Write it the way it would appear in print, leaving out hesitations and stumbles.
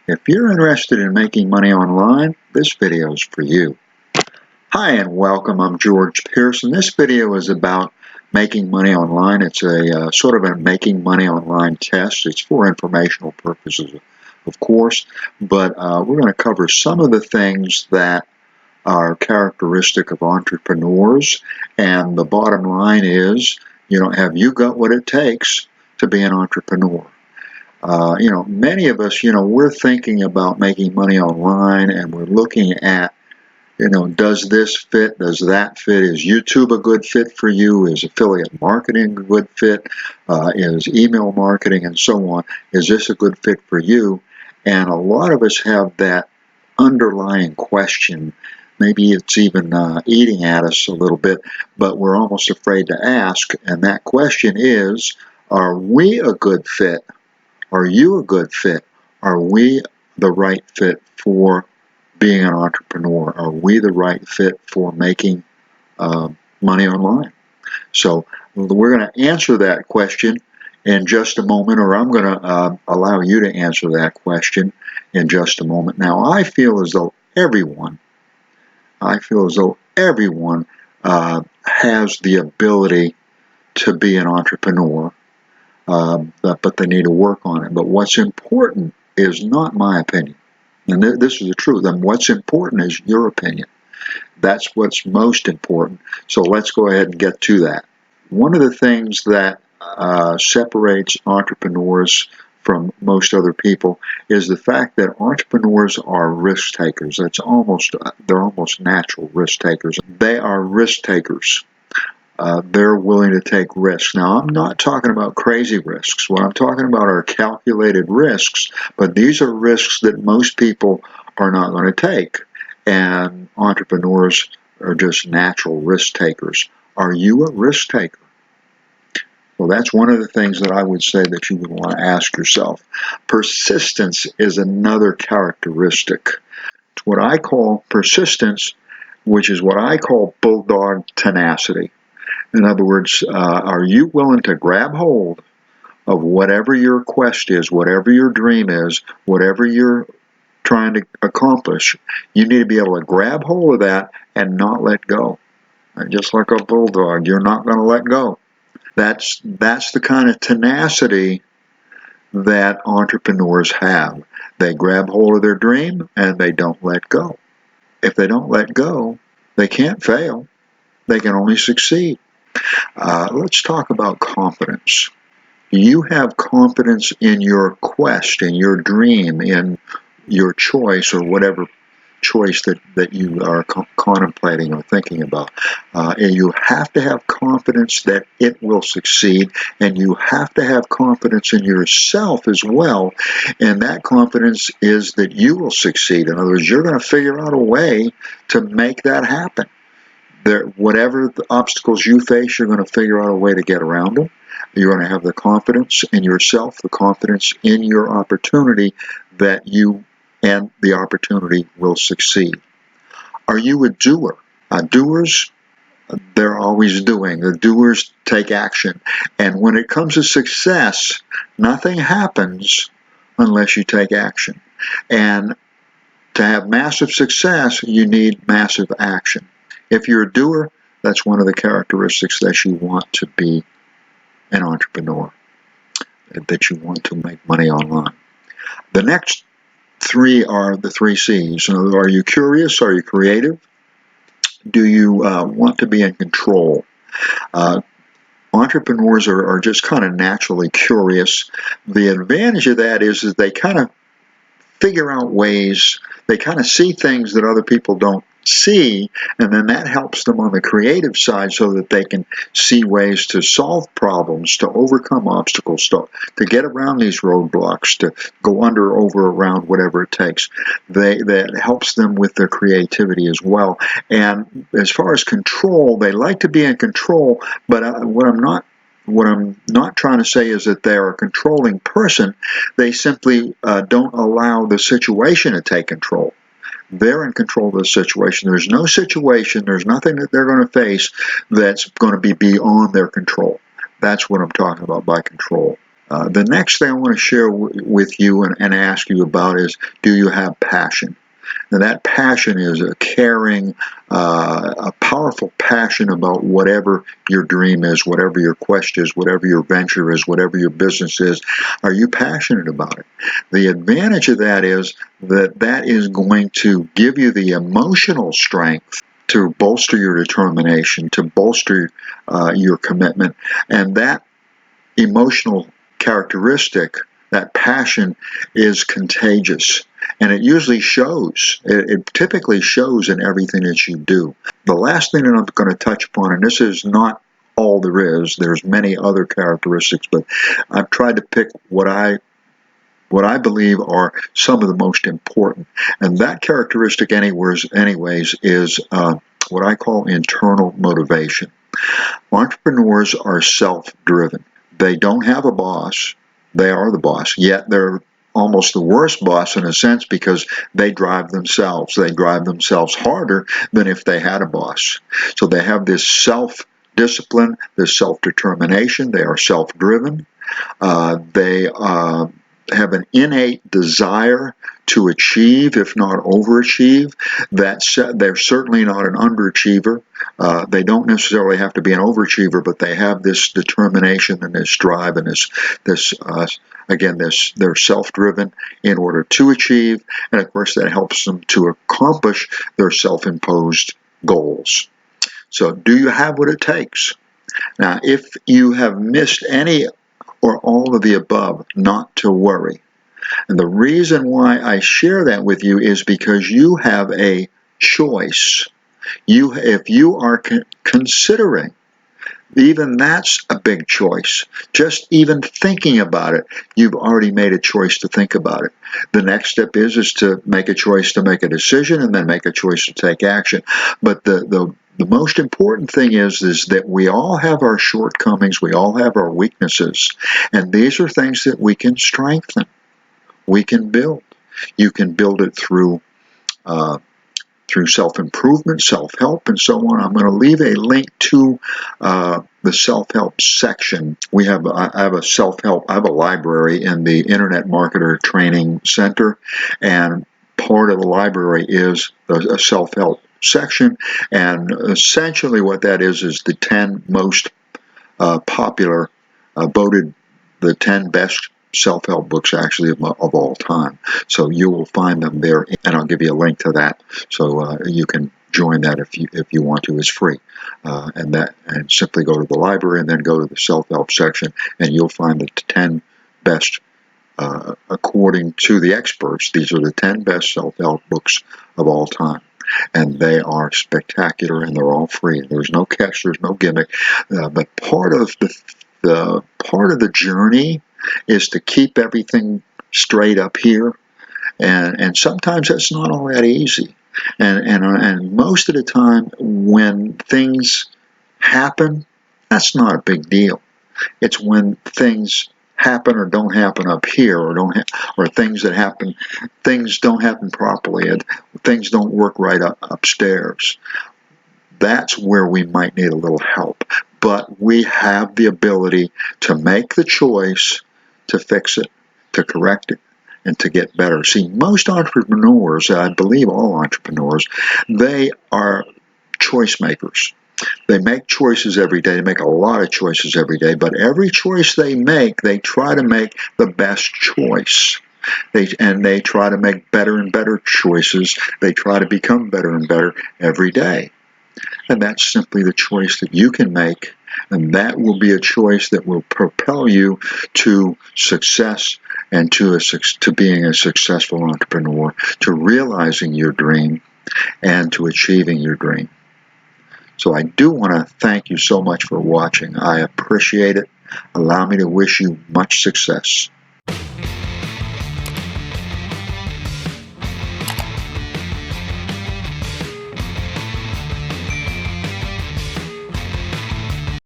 If you're interested in making money online, this video is for you. Hi and welcome, I'm George Pearson. This video is about making money online. It's a sort of a making money online test. It's for informational purposes, of course, but we're going to cover some of the things that are characteristic of entrepreneurs, and the bottom line is, have you got what it takes to be an entrepreneur? Many of us, we're thinking about making money online, and we're looking at, does this fit? Does that fit? Is YouTube a good fit for you? Is affiliate marketing a good fit? Is email marketing and so on? Is this a good fit for you? And a lot of us have that underlying question. Maybe it's even eating at us a little bit, but we're almost afraid to ask. And that question is, are we a good fit? Are you a good fit? Are we the right fit for being an entrepreneur? Are we the right fit for making money online? So we're going to answer that question in just a moment, or I'm going to allow you to answer that question in just a moment. Now, I feel as though everyone has the ability to be an entrepreneur. But they need to work on it. But what's important is not my opinion. And this is the truth. And what's important is your opinion. That's what's most important. So let's go ahead and get to that. One of the things that separates entrepreneurs from most other people is the fact that entrepreneurs are risk takers. They're almost natural risk takers. They are risk takers. They're willing to take risks. Now, I'm not talking about crazy risks. What I'm talking about are calculated risks, but these are risks that most people are not going to take, and entrepreneurs are just natural risk takers. Are you a risk taker? Well, that's one of the things that I would say that you would want to ask yourself. Persistence is another characteristic. It's what I call persistence, which is what I call bulldog tenacity. In other words, are you willing to grab hold of whatever your quest is, whatever your dream is, whatever you're trying to accomplish? You need to be able to grab hold of that and not let go. And just like a bulldog, you're not going to let go. That's the kind of tenacity that entrepreneurs have. They grab hold of their dream and they don't let go. If they don't let go, they can't fail. They can only succeed. Let's talk about confidence. Do you have confidence in your quest, in your dream, in your choice, or whatever choice that you are contemplating or thinking about? And you have to have confidence that it will succeed, and you have to have confidence in yourself as well, and that confidence is that you will succeed. In other words, you're going to figure out a way to make that happen. Whatever the obstacles you face, you're going to figure out a way to get around them. You're going to have the confidence in yourself, the confidence in your opportunity that you and the opportunity will succeed. Are you a doer? Doers, they're always doing. The doers take action. And when it comes to success, nothing happens unless you take action. And to have massive success, you need massive action. If you're a doer, that's one of the characteristics that you want to be an entrepreneur, that you want to make money online. The next three are the 3 C's. Are you curious? Are you creative? Do you want to be in control? Entrepreneurs are just kind of naturally curious. The advantage of that is that they kind of figure out ways, they kind of see things that other people don't see, and then that helps them on the creative side so that they can see ways to solve problems, to overcome obstacles, to get around these roadblocks, to go under, over, around, whatever it takes. That helps them with their creativity as well. And as far as control, they like to be in control, but what I'm not trying to say is that they're a controlling person. They simply don't allow the situation to take control. They're in control of the situation. There's no situation, there's nothing that they're going to face that's going to be beyond their control. That's what I'm talking about by control. The next thing I want to share with you and ask you about is, do you have passion? And that passion is a caring, a powerful passion about whatever your dream is, whatever your quest is, whatever your venture is, whatever your business is. Are you passionate about it? The advantage of that is that is going to give you the emotional strength to bolster your determination, to bolster your commitment. And that emotional characteristic, that passion, is contagious. And it usually shows. It typically shows in everything that you do. The last thing that I'm going to touch upon, and this is not all there is, there's many other characteristics, but I've tried to pick what I believe are some of the most important. And that characteristic anyways is what I call internal motivation. Entrepreneurs are self-driven. They don't have a boss. They are the boss, yet they're almost the worst boss in a sense because they drive themselves. They drive themselves harder than if they had a boss. So they have this self-discipline, this self-determination. They are self-driven. They have an innate desire to achieve, if not overachieve. They're certainly not an underachiever. They don't necessarily have to be an overachiever, but they have this determination and this drive and they're self-driven in order to achieve, and of course that helps them to accomplish their self-imposed goals. So, do you have what it takes? Now, if you have missed any or all of the above, not to worry. And the reason why I share that with you is because you have a choice. If you are considering, even that's a big choice. Just even thinking about it, you've already made a choice to think about it. The next step is to make a choice to make a decision and then make a choice to take action. But the most important thing is that we all have our shortcomings, we all have our weaknesses, and these are things that we can strengthen, we can build. You can build it through self-improvement, self-help, and so on. I'm going to leave a link to the self-help section. I have a library in the Internet Marketer Training Center, and part of the library is a self-help section, and essentially what that is the 10 most popular, voted the 10 best self-help books actually of all time. So you will find them there, and I'll give you a link to that, so you can join that if you want to. It's free, and simply go to the library and then go to the self-help section, and you'll find the 10 best. According to the experts, these are the 10 best self-help books of all time. And they are spectacular, and they're all free. There's no catch, there's no gimmick. But part of the journey is to keep everything straight up here, and sometimes that's not all that easy. And most of the time, when things happen, that's not a big deal. It's when things happen or don't happen up here, or things don't happen properly, and things don't work right upstairs. That's where we might need a little help. But we have the ability to make the choice to fix it, to correct it, and to get better. See, most entrepreneurs, I believe all entrepreneurs, they are choice makers. They make choices every day. They make a lot of choices every day, but every choice they make, they try to make the best choice. They try to make better and better choices. They try to become better and better every day. And that's simply the choice that you can make, and that will be a choice that will propel you to success and to being a successful entrepreneur, to realizing your dream and to achieving your dream. So I do want to thank you so much for watching. I appreciate it. Allow me to wish you much success.